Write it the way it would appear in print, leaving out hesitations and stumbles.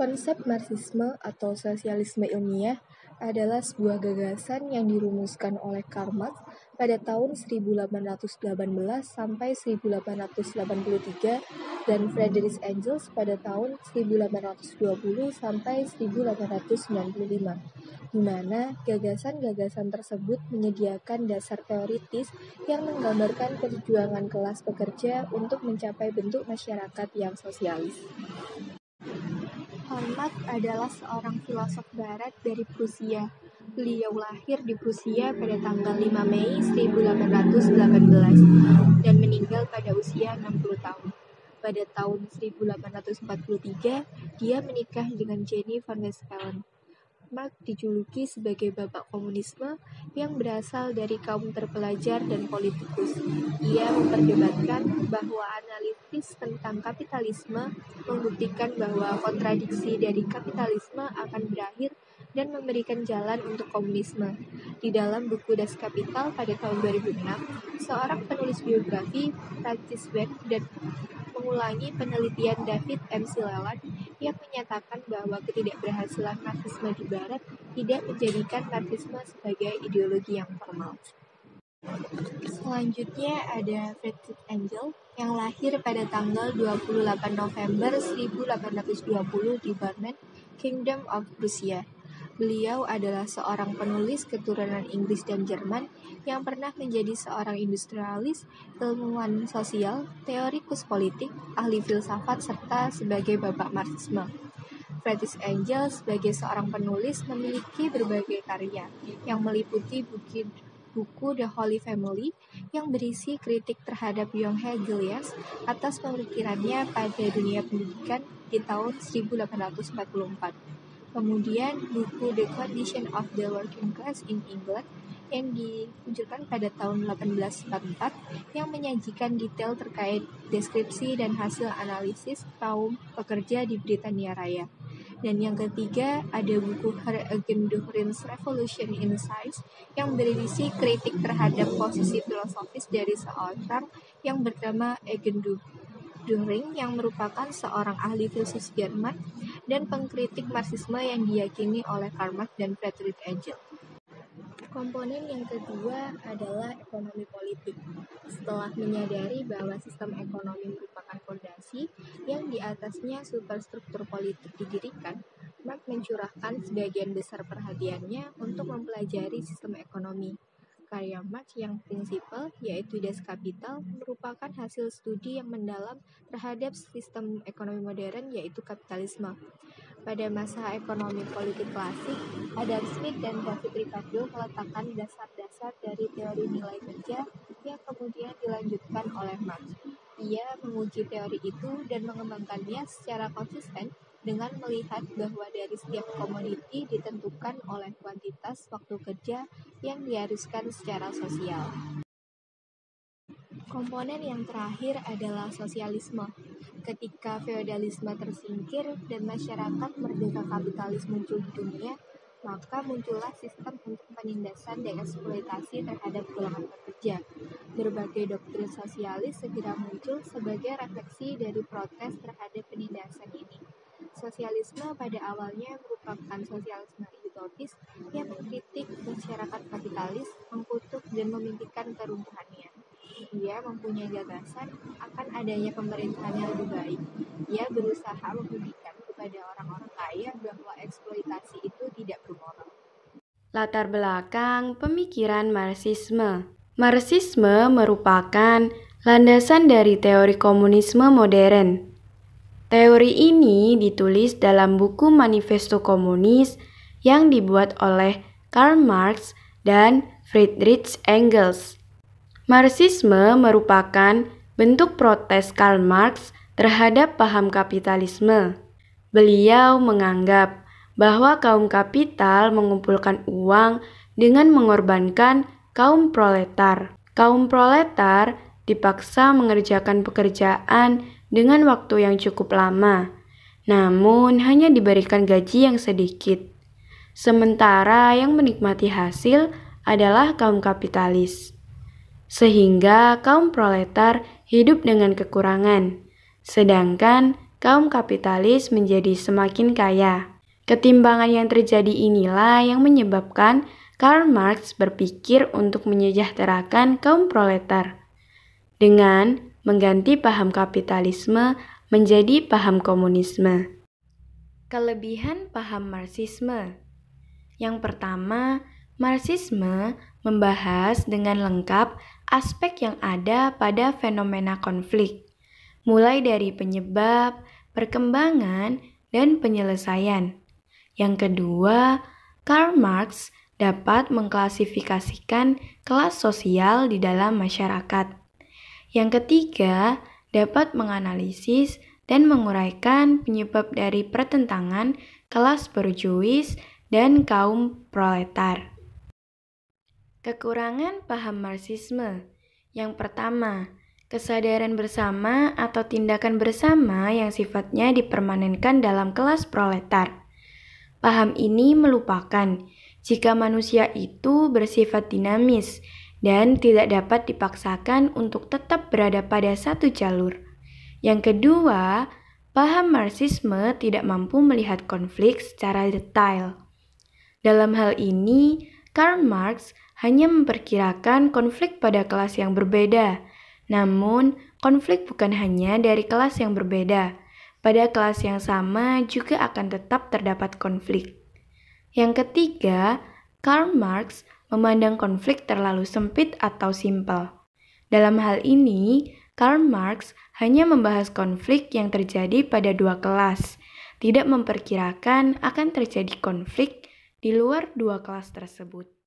Konsep Marxisme atau sosialisme ilmiah adalah sebuah gagasan yang dirumuskan oleh Karl Marx pada tahun 1818 sampai 1883 dan Friedrich Engels pada tahun 1820 sampai 1895, di mana gagasan-gagasan tersebut menyediakan dasar teoritis yang menggambarkan perjuangan kelas pekerja untuk mencapai bentuk masyarakat yang sosialis. Karl Marx adalah seorang filosof barat dari Prusia. Beliau lahir di Prusia pada tanggal 5 Mei 1818 dan meninggal pada usia 60 tahun. Pada tahun 1843, dia menikah dengan Jenny von Westphalen. Marx dijuluki sebagai bapak komunisme yang berasal dari kaum terpelajar dan politikus. Ia memperdebatkan bahwa analisis tentang kapitalisme membuktikan bahwa kontradiksi dari kapitalisme akan berakhir dan memberikan jalan untuk komunisme. Di dalam buku Das Kapital pada tahun 2006, seorang penulis biografi, Francis Webb, dan mengulangi penelitian David M. Sileland yang menyatakan bahwa ketidakberhasilan Marxisme di Barat tidak menjadikan Marxisme sebagai ideologi yang formal. Selanjutnya ada Friedrich Engels yang lahir pada tanggal 28 November 1820 di Bremen, Kingdom of Prussia. Beliau adalah seorang penulis keturunan Inggris dan Jerman yang pernah menjadi seorang industrialis, ilmuwan sosial, teorikus politik, ahli filsafat, serta sebagai bapak Marxisme. Friedrich Engels sebagai seorang penulis memiliki berbagai karya yang meliputi buku The Holy Family yang berisi kritik terhadap Young Hegelians atas pemikirannya pada dunia pendidikan di tahun 1844. Kemudian buku The Condition of the Working Class in England yang diluncurkan pada tahun 1844 yang menyajikan detail terkait deskripsi dan hasil analisis kaum pekerja di Britania Raya. Dan yang ketiga ada buku Her Eigendoorns Revolution in Science yang berisi kritik terhadap posisi filosofis dari seorang yang bernama Eigendoring yang merupakan seorang ahli filsuf Jerman dan pengkritik Marxisme yang diyakini oleh Karl Marx dan Friedrich Engels. Komponen yang kedua adalah ekonomi politik. Setelah menyadari bahwa sistem ekonomi merupakan fondasi yang di atasnya superstruktur politik didirikan, Marx mencurahkan sebagian besar perhatiannya untuk mempelajari sistem ekonomi. Karya Marx yang prinsipal, yaitu Das Kapital, merupakan hasil studi yang mendalam terhadap sistem ekonomi modern, yaitu kapitalisme. Pada masa ekonomi politik klasik, Adam Smith dan David Ricardo meletakkan dasar-dasar dari teori nilai kerja yang kemudian dilanjutkan oleh Marx. Ia menguji teori itu dan mengembangkannya secara konsisten dengan melihat bahwa dari setiap komoditi ditentukan oleh kuantitas waktu kerja yang diharuskan secara sosial. Komponen yang terakhir adalah sosialisme. Ketika feodalisme tersingkir dan masyarakat merdeka kapitalis muncul di dunia, maka muncullah sistem untuk penindasan dan eksploitasi terhadap golongan pekerja. Berbagai doktrin sosialis segera muncul sebagai refleksi dari protes terhadap penindasan ini. Sosialisme pada awalnya merupakan sosialisme utopis yang mengkritik masyarakat kapitalis, mengkutuk dan memimpikan keruntuhannya. Ia mempunyai gagasan akan adanya pemerintahan yang lebih baik. Ia berusaha membuktikan kepada orang-orang kaya bahwa eksploitasi itu tidak bermoral. Latar belakang pemikiran Marxisme. Marxisme merupakan landasan dari teori komunisme modern. Teori ini ditulis dalam buku Manifesto Komunis yang dibuat oleh Karl Marx dan Friedrich Engels. Marxisme merupakan bentuk protes Karl Marx terhadap paham kapitalisme. Beliau menganggap bahwa kaum kapital mengumpulkan uang dengan mengorbankan kaum proletar. Kaum proletar dipaksa mengerjakan pekerjaan dengan waktu yang cukup lama, namun hanya diberikan gaji yang sedikit. Sementara yang menikmati hasil adalah kaum kapitalis. Sehingga kaum proletar hidup dengan kekurangan, sedangkan kaum kapitalis menjadi semakin kaya. Ketimbangan yang terjadi inilah yang menyebabkan Karl Marx berpikir untuk menyejahterakan kaum proletar dengan mengganti paham kapitalisme menjadi paham komunisme. Kelebihan paham Marxisme. Yang pertama, Marxisme membahas dengan lengkap aspek yang ada pada fenomena konflik, mulai dari penyebab, perkembangan, dan penyelesaian. Yang kedua, Karl Marx dapat mengklasifikasikan kelas sosial di dalam masyarakat. Yang ketiga, dapat menganalisis dan menguraikan penyebab dari pertentangan kelas borjuis dan kaum proletar. Kekurangan paham Marxisme. Yang pertama, kesadaran bersama atau tindakan bersama yang sifatnya dipermanenkan dalam kelas proletar. Paham ini melupakan jika manusia itu bersifat dinamis dan tidak dapat dipaksakan untuk tetap berada pada satu jalur. Yang kedua, paham Marxisme tidak mampu melihat konflik secara detail. Dalam hal ini, Karl Marx hanya memperkirakan konflik pada kelas yang berbeda. Namun, konflik bukan hanya dari kelas yang berbeda. Pada kelas yang sama juga akan tetap terdapat konflik. Yang ketiga, Karl Marx memandang konflik terlalu sempit atau simpel. Dalam hal ini, Karl Marx hanya membahas konflik yang terjadi pada dua kelas, tidak memperkirakan akan terjadi konflik di luar dua kelas tersebut.